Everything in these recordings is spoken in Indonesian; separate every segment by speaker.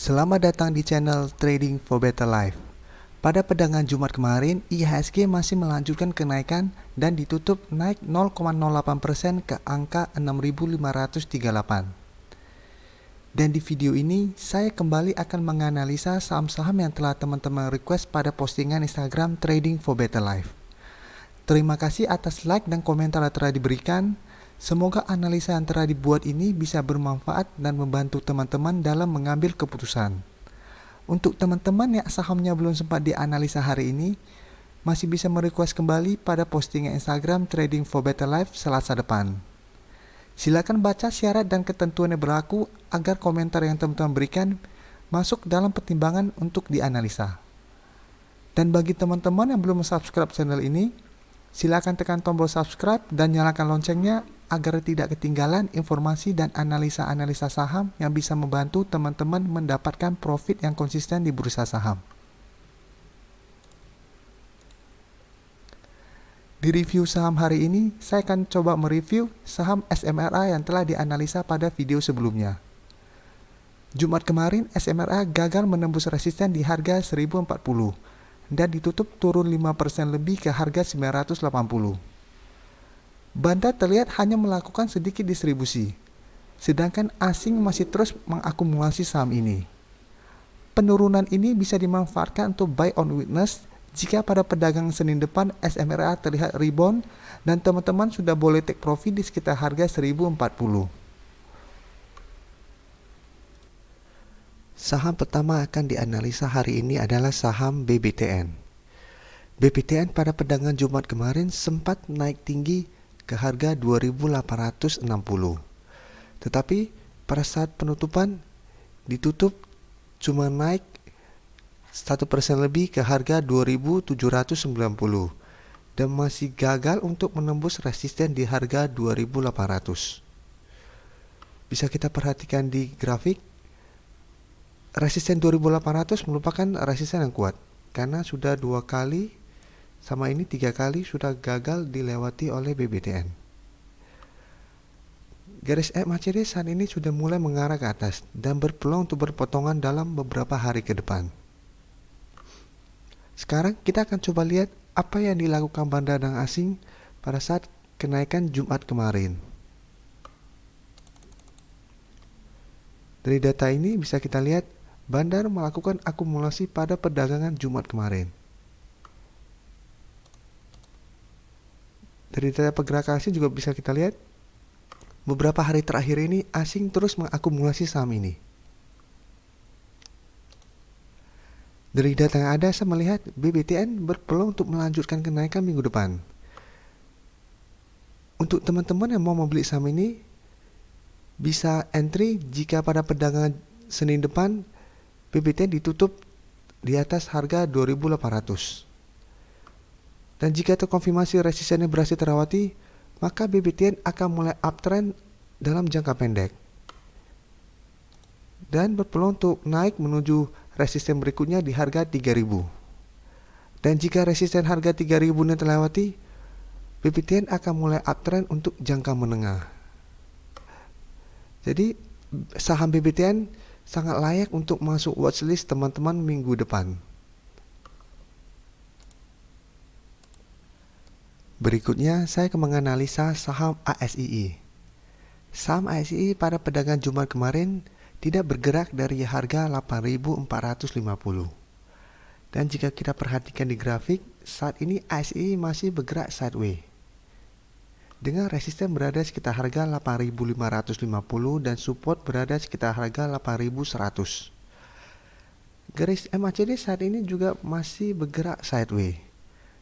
Speaker 1: Selamat datang di channel Trading for Better Life. Pada perdagangan Jumat kemarin, IHSG masih melanjutkan kenaikan dan ditutup naik 0,08% ke angka 6.538. Dan di video ini, saya kembali akan menganalisa saham-saham yang telah teman-teman request pada postingan Instagram Trading for Better Life. Terima kasih atas like dan komentar yang telah diberikan. Semoga analisa yang telah dibuat ini bisa bermanfaat dan membantu teman-teman dalam mengambil keputusan. Untuk teman-teman yang sahamnya belum sempat dianalisa hari ini, masih bisa merequest kembali pada postingan Instagram Trading for Better Life Selasa depan. Silakan baca syarat dan ketentuan yang berlaku agar komentar yang teman-teman berikan masuk dalam pertimbangan untuk dianalisa. Dan bagi teman-teman yang belum subscribe channel ini, silakan tekan tombol subscribe dan nyalakan loncengnya agar tidak ketinggalan informasi dan analisa-analisa saham yang bisa membantu teman-teman mendapatkan profit yang konsisten di bursa saham. Di review saham hari ini, saya akan coba mereview saham SMRA yang telah dianalisa pada video sebelumnya. Jumat kemarin, SMRA gagal menembus resisten di harga 1040 dan ditutup turun 5% lebih ke harga 980. Bandar terlihat hanya melakukan sedikit distribusi, sedangkan asing masih terus mengakumulasi saham ini. Penurunan ini bisa dimanfaatkan untuk buy on weakness jika pada perdagangan Senin depan SMRA terlihat rebound dan teman-teman sudah boleh take profit di sekitar harga 1040. Saham pertama akan dianalisa hari ini adalah saham BBTN. BBTN pada perdagangan Jumat kemarin sempat naik tinggi ke harga 2.860. Tetapi pada saat penutupan ditutup cuma naik 1% lebih ke harga 2.790 dan masih gagal untuk menembus resisten di harga 2.800. Bisa kita perhatikan di grafik, resisten 2.800 merupakan resisten yang kuat karena sudah 2 kali sama ini 3 kali sudah gagal dilewati oleh BBTN. Garis MACD saat ini sudah mulai mengarah ke atas dan berpeluang untuk berpotongan dalam beberapa hari ke depan. Sekarang kita akan coba lihat apa yang dilakukan bandar dan asing pada saat kenaikan Jumat kemarin. Dari data ini bisa kita lihat bandar melakukan akumulasi pada perdagangan Jumat kemarin. Dari data pergerakan asing juga bisa kita lihat beberapa hari terakhir ini asing terus mengakumulasi saham ini. Dari data yang ada saya melihat BBTN berpeluang untuk melanjutkan kenaikan minggu depan. Untuk teman-teman yang mau membeli saham ini bisa entry jika pada perdagangan Senin depan BBTN ditutup di atas harga 2.800. Dan jika terkonfirmasi resistennya berhasil terawati, maka BBTN akan mulai uptrend dalam jangka pendek dan berpeluang untuk naik menuju resisten berikutnya di harga 3.000. Dan jika resisten harga 3.000 ini terlewati, BBTN akan mulai uptrend untuk jangka menengah. Jadi saham BBTN sangat layak untuk masuk watchlist teman-teman minggu depan. Berikutnya, saya akan menganalisa saham ASII. Saham ASII pada perdagangan Jumat kemarin tidak bergerak dari harga 8.450. Dan jika kita perhatikan di grafik, saat ini ASII masih bergerak sideways. Dengan resisten berada sekitar harga 8.550 dan support berada sekitar harga 8.100. Garis MACD saat ini juga masih bergerak sideways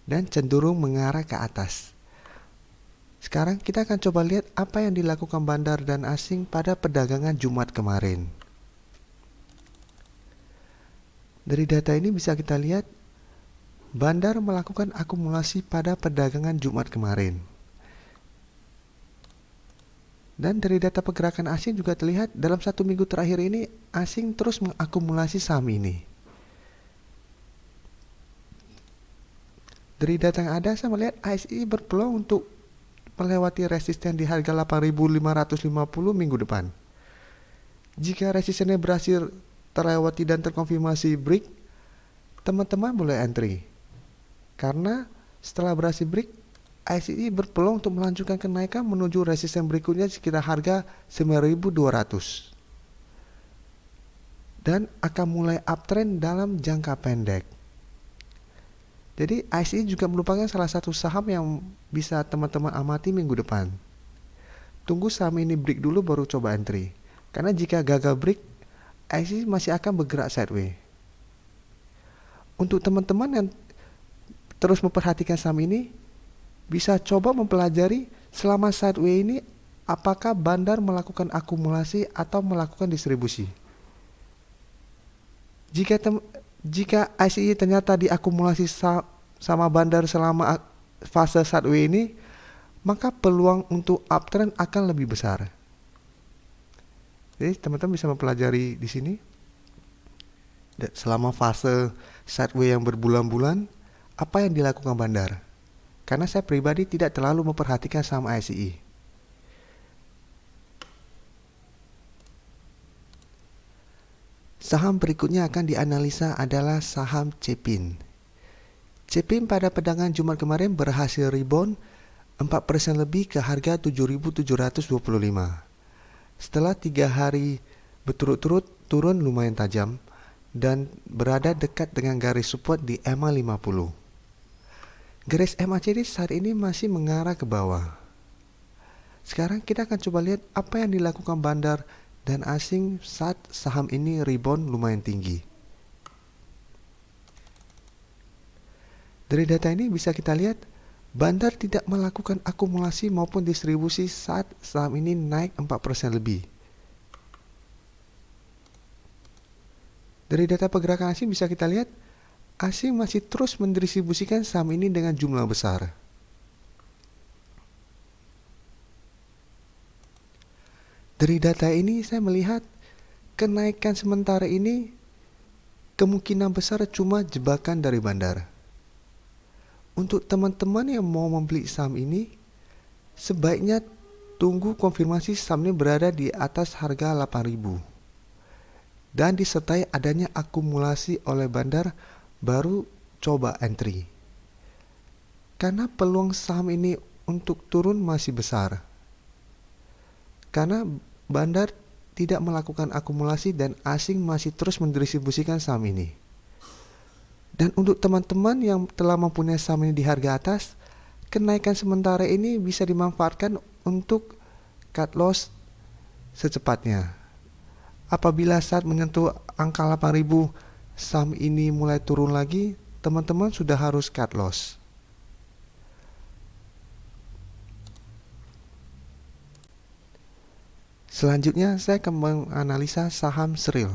Speaker 1: dan cenderung mengarah ke atas. Sekarang kita akan coba lihat apa yang dilakukan bandar dan asing pada perdagangan Jumat kemarin. Dari data ini bisa kita lihat bandar melakukan akumulasi pada perdagangan Jumat kemarin. Dan dari data pergerakan asing juga terlihat dalam 1 minggu terakhir ini asing terus mengakumulasi saham ini. Dari data yang ada saya melihat ASI berpeluang untuk melewati resisten di harga 8.550 minggu depan. Jika resistennya berhasil terlewati dan terkonfirmasi break, teman-teman boleh entry. Karena setelah berhasil break, ICE berpeluang untuk melanjutkan kenaikan menuju resisten berikutnya sekitar harga 9.200 dan akan mulai uptrend dalam jangka pendek. Jadi ICE juga merupakan salah satu saham yang bisa teman-teman amati minggu depan. Tunggu saham ini break dulu baru coba entry. Karena jika gagal break, ICE masih akan bergerak sideways. Untuk teman-teman yang terus memperhatikan saham ini, bisa coba mempelajari selama sideways ini apakah bandar melakukan akumulasi atau melakukan distribusi. Jika ICE ternyata diakumulasi sama bandar selama fase sideways ini, maka peluang untuk uptrend akan lebih besar. Jadi teman-teman bisa mempelajari di sini selama fase sideways yang berbulan-bulan apa yang dilakukan bandar. Karena saya pribadi tidak terlalu memperhatikan saham ICE. Saham berikutnya akan dianalisa adalah saham Cepin. Cepin pada perdagangan Jumat kemarin berhasil rebound 4% lebih ke harga 7.725. Setelah 3 hari berturut-turut turun lumayan tajam dan berada dekat dengan garis support di EMA 50. Garis MACD saat ini masih mengarah ke bawah. Sekarang kita akan coba lihat apa yang dilakukan bandar dan asing saat saham ini rebound lumayan tinggi. Dari data ini bisa kita lihat bandar tidak melakukan akumulasi maupun distribusi saat saham ini naik 4% lebih. Dari data pergerakan asing bisa kita lihat asing masih terus mendistribusikan saham ini dengan jumlah besar. Dari data ini saya melihat kenaikan sementara ini kemungkinan besar cuma jebakan dari bandar. Untuk teman-teman yang mau membeli saham ini, sebaiknya tunggu konfirmasi saham ini berada di atas harga 8.000 dan disertai adanya akumulasi oleh bandar baru coba entry. Karena peluang saham ini untuk turun masih besar. Karena bandar tidak melakukan akumulasi dan asing masih terus mendistribusikan saham ini. Dan untuk teman-teman yang telah mempunyai saham ini di harga atas, kenaikan sementara ini bisa dimanfaatkan untuk cut loss secepatnya. Apabila saat menyentuh angka 8.000 saham ini mulai turun lagi, teman-teman sudah harus cut loss. Selanjutnya saya akan menganalisa saham Sril.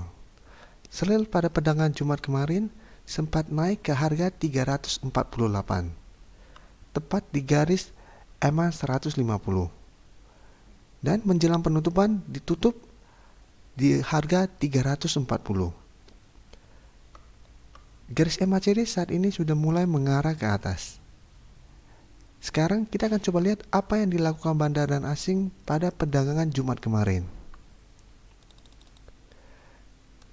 Speaker 1: Sril pada perdagangan Jumat kemarin sempat naik ke harga 348, tepat di garis EMA 150. Dan menjelang penutupan ditutup di harga 340. Garis MACD saat ini sudah mulai mengarah ke atas. Sekarang kita akan coba lihat apa yang dilakukan bandar dan asing pada perdagangan Jumat kemarin.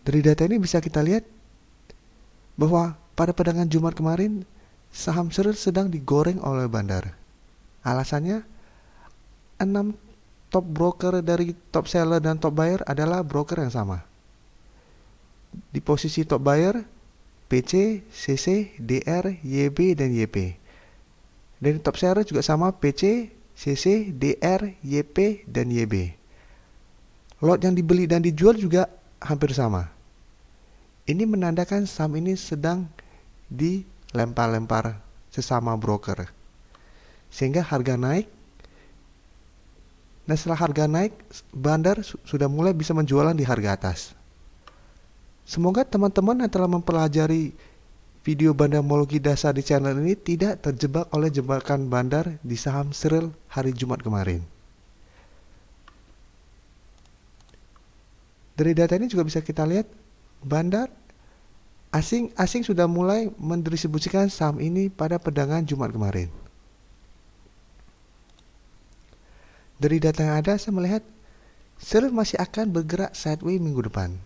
Speaker 1: Dari data ini bisa kita lihat bahwa pada perdagangan Jumat kemarin saham Sril sedang digoreng oleh bandar. Alasannya 6 top broker dari top seller dan top buyer adalah broker yang sama. Di posisi top buyer PC, CC, DR, YB, dan YP. Dan top seller juga sama PC, CC, DR, YP, dan YB. Lot yang dibeli dan dijual juga hampir sama. Ini menandakan saham ini sedang dilempar-lempar sesama broker. Sehingga harga naik. Dan setelah harga naik, bandar sudah mulai bisa menjualan di harga atas. Semoga teman-teman yang telah mempelajari video bandarmologi dasar di channel ini tidak terjebak oleh jebakan bandar di saham Sril hari Jumat kemarin. Dari data ini juga bisa kita lihat bandar asing sudah mulai mendistribusikan saham ini pada perdagangan Jumat kemarin. Dari data yang ada saya melihat Sril masih akan bergerak sideways minggu depan.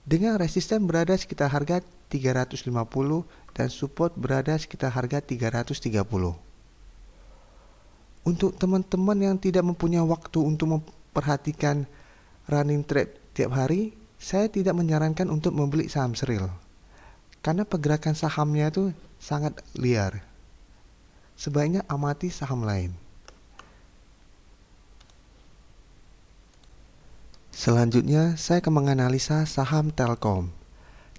Speaker 1: dengan resisten berada sekitar harga 350 dan support berada sekitar harga 330. Untuk teman-teman yang tidak mempunyai waktu untuk memperhatikan running trade tiap hari, saya tidak menyarankan untuk membeli saham Sril karena pergerakan sahamnya itu sangat liar. Sebaiknya amati saham lain. Selanjutnya, saya akan menganalisa saham Telkom.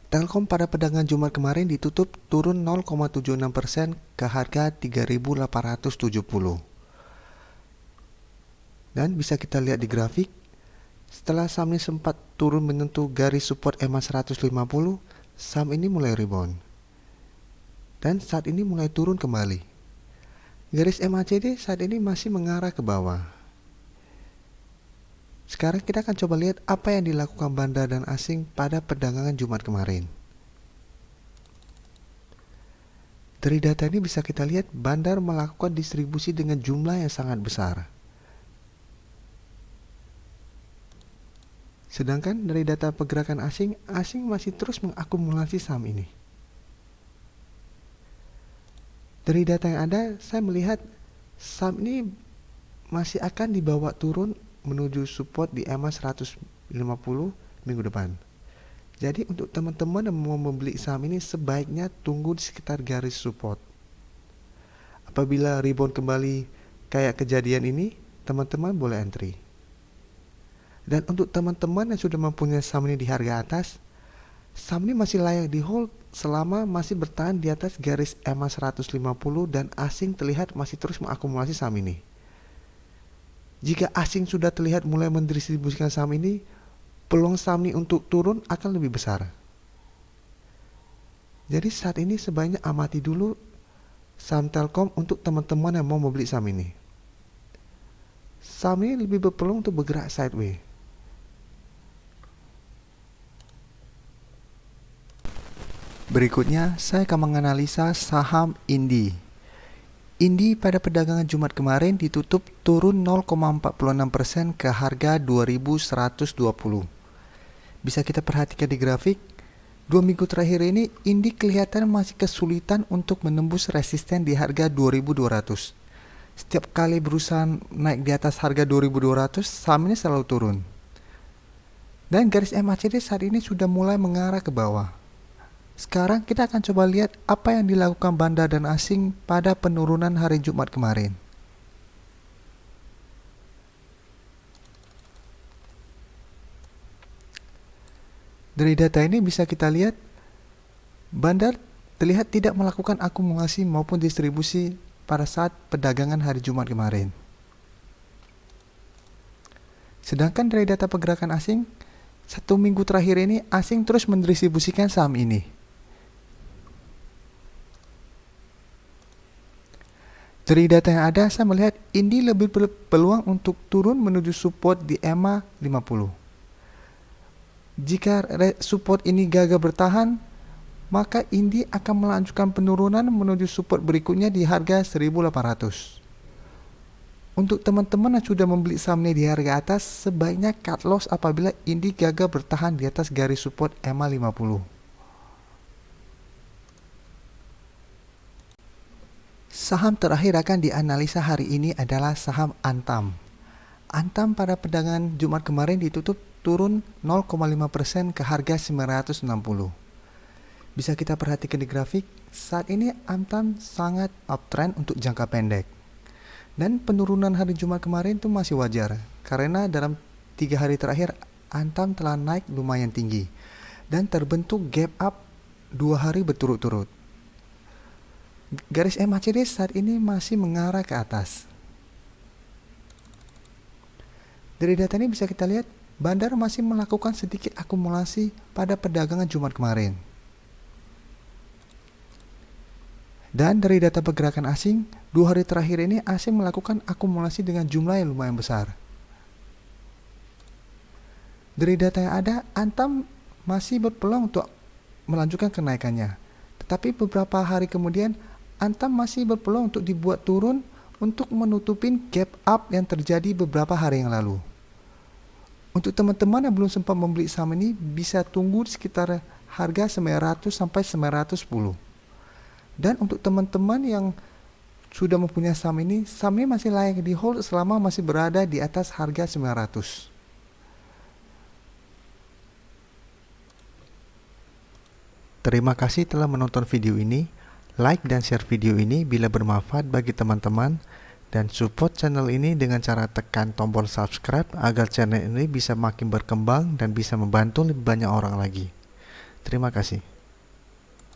Speaker 1: Telkom pada perdagangan Jumat kemarin ditutup turun 0,76% ke harga 3.870. Dan bisa kita lihat di grafik, setelah saham ini sempat turun menyentuh garis support EMA 150, saham ini mulai rebound. Dan saat ini mulai turun kembali. Garis MACD saat ini masih mengarah ke bawah. Sekarang kita akan coba lihat apa yang dilakukan bandar dan asing pada perdagangan Jumat kemarin. Dari data ini bisa kita lihat bandar melakukan distribusi dengan jumlah yang sangat besar. Sedangkan dari data pergerakan asing masih terus mengakumulasi saham ini. Dari data yang ada, saya melihat saham ini masih akan dibawa turun menuju support di EMA 150 minggu depan. Jadi untuk teman-teman yang mau membeli saham ini sebaiknya tunggu di sekitar garis support. Apabila rebound kembali kayak kejadian ini, teman-teman boleh entry. Dan untuk teman-teman yang sudah mempunyai saham ini di harga atas, saham ini masih layak di hold selama masih bertahan di atas garis EMA 150 dan asing terlihat masih terus mengakumulasi saham ini. Jika asing sudah terlihat mulai mendistribusikan saham ini, peluang saham ini untuk turun akan lebih besar. Jadi saat ini sebaiknya amati dulu saham Telkom untuk teman-teman yang mau membeli saham ini. Saham ini lebih berpeluang untuk bergerak sideways. Berikutnya, saya akan menganalisa saham Indi. Indi pada perdagangan Jumat kemarin ditutup turun 0,46% ke harga 2.120. Bisa kita perhatikan di grafik, 2 minggu terakhir ini Indi kelihatan masih kesulitan untuk menembus resisten di harga 2.200. Setiap kali berusaha naik di atas harga 2.200, saham ini selalu turun. Dan garis MACD saat ini sudah mulai mengarah ke bawah. Sekarang kita akan coba lihat apa yang dilakukan bandar dan asing pada penurunan hari Jumat kemarin. Dari data ini bisa kita lihat bandar terlihat tidak melakukan akumulasi maupun distribusi pada saat perdagangan hari Jumat kemarin. Sedangkan dari data pergerakan asing, 1 minggu terakhir ini asing terus mendistribusikan saham ini. Dari data yang ada, saya melihat Indi lebih berpeluang untuk turun menuju support di EMA 50. Jika support ini gagal bertahan, maka Indi akan melanjutkan penurunan menuju support berikutnya di harga 1.800. Untuk teman-teman yang sudah membeli saham ini di harga atas, sebaiknya cut loss apabila Indi gagal bertahan di atas garis support EMA 50. Saham terakhir akan dianalisa hari ini adalah saham Antam. Antam pada perdagangan Jumat kemarin ditutup turun 0,5% ke harga 960. Bisa kita perhatikan di grafik, saat ini Antam sangat uptrend untuk jangka pendek. Dan penurunan hari Jumat kemarin itu masih wajar, karena dalam 3 hari terakhir Antam telah naik lumayan tinggi dan terbentuk gap up 2 hari berturut-turut. Garis MACD saat ini masih mengarah ke atas. Dari data ini bisa kita lihat, bandar masih melakukan sedikit akumulasi pada perdagangan Jumat kemarin. Dan dari data pergerakan asing, 2 hari terakhir ini asing melakukan akumulasi dengan jumlah yang lumayan besar. Dari data yang ada, Antam masih berpeluang untuk melanjutkan kenaikannya. Tetapi beberapa hari kemudian, Antam masih berpeluang untuk dibuat turun untuk menutupin gap up yang terjadi beberapa hari yang lalu. Untuk teman-teman yang belum sempat membeli saham ini, bisa tunggu di sekitar harga 900 sampai 910. Dan untuk teman-teman yang sudah mempunyai saham ini, sahamnya masih layak di hold selama masih berada di atas harga 900. Terima kasih telah menonton video ini. Like dan share video ini bila bermanfaat bagi teman-teman, dan support channel ini dengan cara tekan tombol subscribe agar channel ini bisa makin berkembang dan bisa membantu lebih banyak orang lagi. Terima kasih.